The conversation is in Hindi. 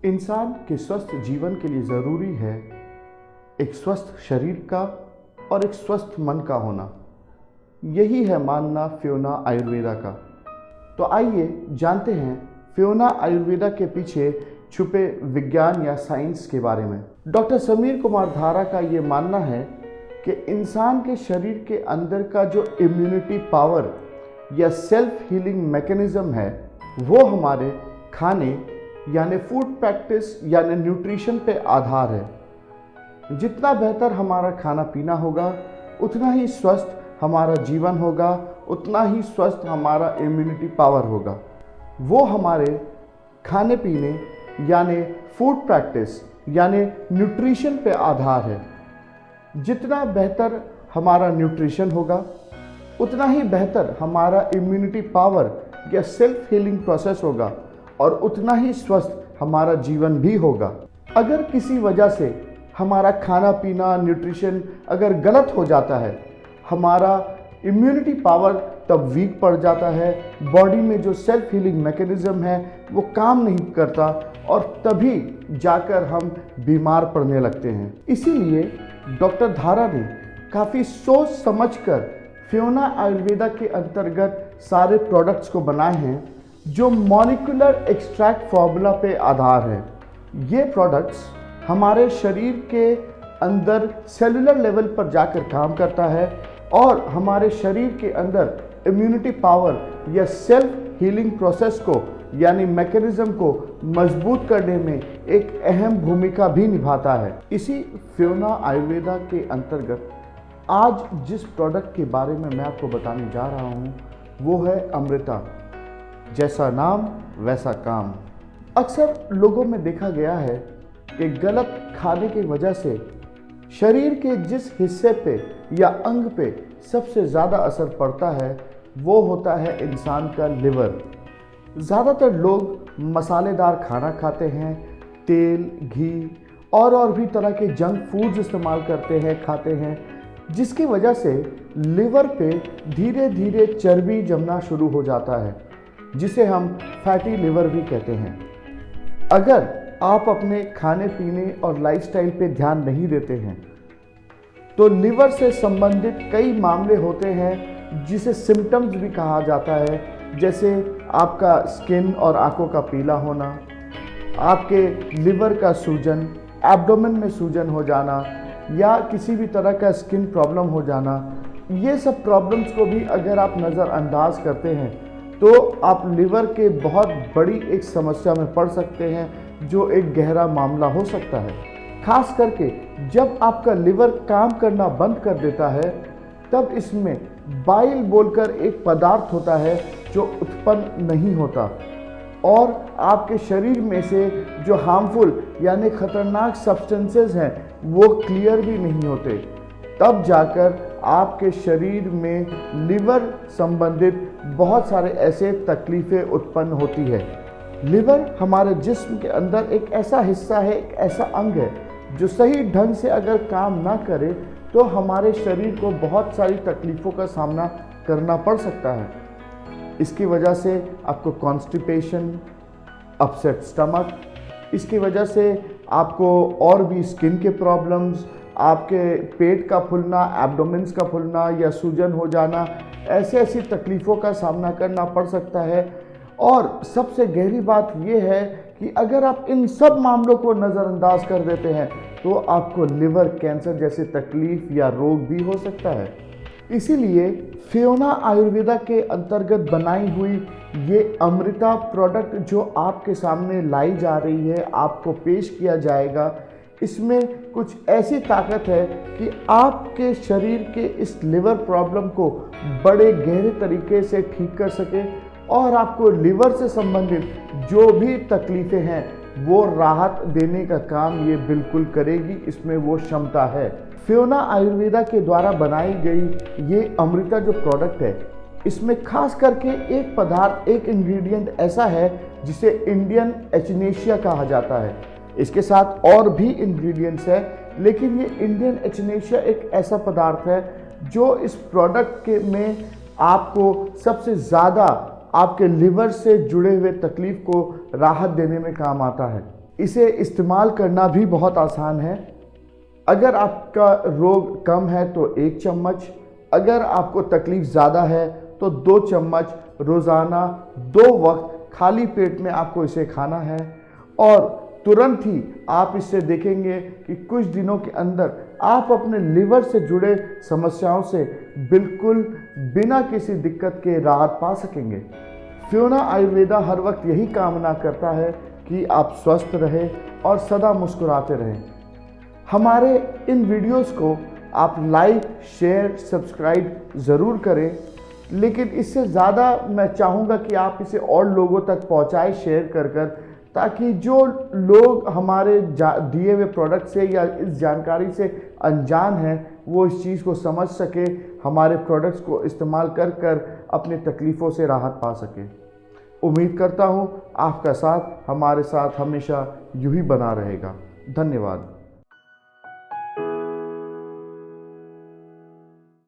इंसान के स्वस्थ जीवन के लिए ज़रूरी है एक स्वस्थ शरीर का और एक स्वस्थ मन का होना। यही है मानना फियोना आयुर्वेदा का। तो आइए जानते हैं फियोना आयुर्वेदा के पीछे छुपे विज्ञान या साइंस के बारे में। डॉक्टर समीर कुमार धारा का ये मानना है कि इंसान के शरीर के अंदर का जो इम्यूनिटी पावर या सेल्फ हीलिंग मैकेनिज्म है वो हमारे खाने यानी फूड प्रैक्टिस यानी न्यूट्रिशन पे आधार है। जितना बेहतर हमारा खाना पीना होगा उतना ही स्वस्थ हमारा जीवन होगा, उतना ही स्वस्थ हमारा इम्यूनिटी पावर होगा। वो हमारे खाने पीने यानी फूड प्रैक्टिस यानी न्यूट्रिशन पे आधार है। जितना बेहतर हमारा न्यूट्रिशन होगा उतना ही बेहतर हमारा इम्यूनिटी पावर या सेल्फ हीलिंग प्रोसेस होगा और उतना ही स्वस्थ हमारा जीवन भी होगा। अगर किसी वजह से हमारा खाना पीना न्यूट्रिशन अगर गलत हो जाता है, हमारा इम्यूनिटी पावर तब वीक पड़ जाता है, बॉडी में जो सेल्फ हीलिंग मैकेनिज्म है वो काम नहीं करता और तभी जाकर हम बीमार पड़ने लगते हैं। इसीलिए डॉक्टर धारा ने काफ़ी सोच समझकर फियोना आयुर्वेदा के अंतर्गत सारे प्रोडक्ट्स को बनाए हैं जो मॉलिक्यूलर एक्सट्रैक्ट फार्मूला पे आधार है। ये प्रोडक्ट्स हमारे शरीर के अंदर सेलुलर लेवल पर जाकर काम करता है और हमारे शरीर के अंदर इम्यूनिटी पावर या सेल्फ हीलिंग प्रोसेस को यानी मैकेनिज्म को मजबूत करने में एक अहम भूमिका भी निभाता है। इसी फियोना आयुर्वेदा के अंतर्गत आज जिस प्रोडक्ट के बारे में मैं आपको बताने जा रहा हूँ वो है अमृता। जैसा नाम वैसा काम। अक्सर लोगों में देखा गया है कि गलत खाने की वजह से शरीर के जिस हिस्से पे या अंग पे सबसे ज़्यादा असर पड़ता है वो होता है इंसान का लिवर। ज़्यादातर लोग मसालेदार खाना खाते हैं, तेल, घी और भी तरह के जंक फूड्स इस्तेमाल करते हैं, खाते हैं, जिसकी वजह से लिवर पे धीरे धीरे चर्बी जमना शुरू हो जाता है जिसे हम फैटी लिवर भी कहते हैं। अगर आप अपने खाने पीने और लाइफस्टाइल पे ध्यान नहीं देते हैं तो लिवर से संबंधित कई मामले होते हैं जिसे सिम्टम्स भी कहा जाता है, जैसे आपका स्किन और आंखों का पीला होना, आपके लिवर का सूजन, एब्डोमेन में सूजन हो जाना या किसी भी तरह का स्किन प्रॉब्लम हो जाना। ये सब प्रॉब्लम्स को भी अगर आप नज़रअंदाज करते हैं तो आप लिवर के बहुत बड़ी एक समस्या में पड़ सकते हैं जो एक गहरा मामला हो सकता है। खास करके जब आपका लिवर काम करना बंद कर देता है तब इसमें बाइल बोलकर एक पदार्थ होता है जो उत्पन्न नहीं होता और आपके शरीर में से जो हार्मफुल यानी खतरनाक सब्सटेंसेस हैं वो क्लियर भी नहीं होते। तब जाकर आपके शरीर में लिवर संबंधित बहुत सारे ऐसे तकलीफ़ें उत्पन्न होती है। लिवर हमारे जिस्म के अंदर एक ऐसा हिस्सा है, एक ऐसा अंग है जो सही ढंग से अगर काम ना करे तो हमारे शरीर को बहुत सारी तकलीफ़ों का सामना करना पड़ सकता है। इसकी वजह से आपको कॉन्स्टिपेशन, अपसेट स्टमक, इसकी वजह से आपको और भी स्किन के प्रॉब्लम्स, आपके पेट का फूलना, एब्डोमेन्स का फूलना या सूजन हो जाना, ऐसी तकलीफ़ों का सामना करना पड़ सकता है। और सबसे गहरी बात यह है कि अगर आप इन सब मामलों को नज़रअंदाज कर देते हैं तो आपको लिवर कैंसर जैसे तकलीफ़ या रोग भी हो सकता है। इसीलिए फियोना आयुर्वेदा के अंतर्गत बनाई हुई ये अमृता प्रोडक्ट जो आपके सामने लाई जा रही है, आपको पेश किया जाएगा, इसमें कुछ ऐसी ताकत है कि आपके शरीर के इस लिवर प्रॉब्लम को बड़े गहरे तरीके से ठीक कर सके और आपको लिवर से संबंधित जो भी तकलीफ़ें हैं वो राहत देने का काम ये बिल्कुल करेगी। इसमें वो क्षमता है। फियोना आयुर्वेदा के द्वारा बनाई गई ये अमृता जो प्रोडक्ट है इसमें खास करके एक पदार्थ, एक इंग्रेडिएंट ऐसा है जिसे इंडियन एचिनेशिया कहा जाता है। इसके साथ और भी इंग्रेडिएंट्स है लेकिन ये इंडियन एचिनेशिया एक ऐसा पदार्थ है जो इस प्रोडक्ट के में आपको सबसे ज़्यादा आपके लिवर से जुड़े हुए तकलीफ को राहत देने में काम आता है। इसे इस्तेमाल करना भी बहुत आसान है। अगर आपका रोग कम है तो 1 चम्मच, अगर आपको तकलीफ़ ज़्यादा है तो 2 चम्मच रोज़ाना 2 वक्त खाली पेट में आपको इसे खाना है। और तुरंत ही आप इससे देखेंगे कि कुछ दिनों के अंदर आप अपने लिवर से जुड़े समस्याओं से बिल्कुल बिना किसी दिक्कत के राहत पा सकेंगे। फ्योना आयुर्वेदा हर वक्त यही कामना करता है कि आप स्वस्थ रहें और सदा मुस्कुराते रहें। हमारे इन वीडियोस को आप लाइक, शेयर, सब्सक्राइब ज़रूर करें, लेकिन इससे ज़्यादा मैं चाहूँगा कि आप इसे और लोगों तक पहुँचाएं शेयर कर ताकि जो लोग हमारे दिए हुए प्रोडक्ट से या इस जानकारी से अनजान हैं वो इस चीज़ को समझ सके, हमारे प्रोडक्ट्स को इस्तेमाल कर अपनी तकलीफ़ों से राहत पा सके। उम्मीद करता हूँ आपका साथ हमारे साथ हमेशा यूं ही बना रहेगा। धन्यवाद।